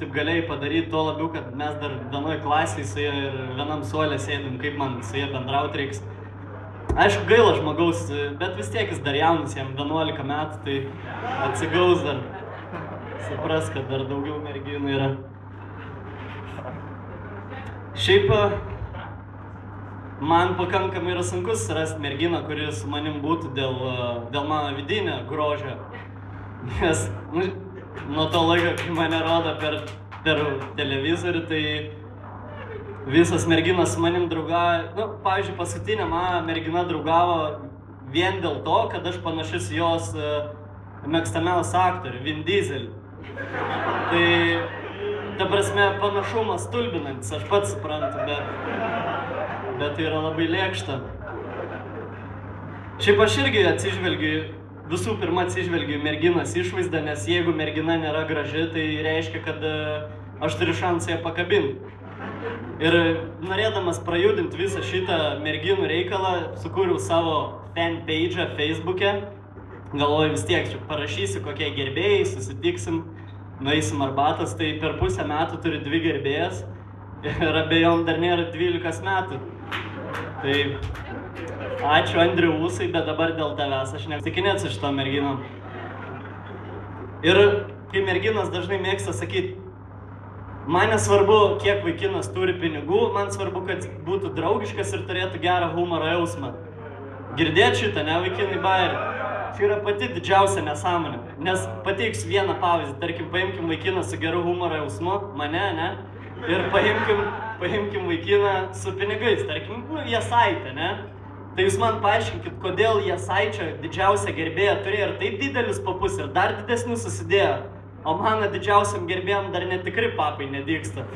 taip galėjai padaryti, tuo labiau, kad mes dar vienoj klasėje su jie ir vienam suolė sėdim, kaip man su jie bendrauti reiks. Aišku, gaila žmogaus, bet vis tiek jis dar jaunas, jam 11 metų, tai atsigaus dar. Supras, kad dar daugiau merginų yra. Šiaip, man pakankamai yra sunkus surasti merginą, kuri su manim būtų dėl mano vidinio grožio. Nes nuo to laiko, kai mane rodo per televizorių, tai visas merginas su manim draugavo. Pavyzdžiui, paskutinė mano mergina draugavo vien dėl to, kad aš panašus jos mėgstamiausią aktorių, Vin Diesel. Tai, ta prasme, panašumas stulbinantis, aš pats suprantu, bet tai yra labai lėkšta. Šiaip aš irgi visų pirma atsižvelgiu merginas išvaizdą, nes jeigu mergina nėra graži, tai reiškia, kad aš turiu šansą ją pakabinti. Ir norėdamas prajudinti visą šitą merginų reikalą, sukūriau savo fanpage'ą Facebook'e. Galvoju, vis tiek parašysiu, kokie gerbėjai, susitiksim, nueisim arbatas, tai per pusę metų turiu 2 gerbėjas ir abejom dar nėra 12 metų. Tai ačiū Andriu Ūsai, bet dabar dėl tavęs aš nesitikinėsiu šito merginom. Ir kai merginas dažnai mėgsta sakyti, man nesvarbu, kiek vaikinas turi pinigų, man svarbu, kad būtų draugiškas ir turėtų gerą humoro jausmą. Girdėt šitą, ne, vaikinai bairį? Čia yra pati didžiausia nesąmonė. Nes pateiksiu vieną pavyzdį. Tarkim, paimkim vaikiną su geru humoro jausmu, mane, ne? Ir paimkim vaikiną su pinigais. Tarkim, Jasaitę, ne? Tai jūs man paaiškinkit, kodėl Jasaičio didžiausia gerbėja turėjo ir taip didelius papus ir dar didesnius susidėjo. O mano didžiausiam gerbėjam dar netikri papai nedygsta.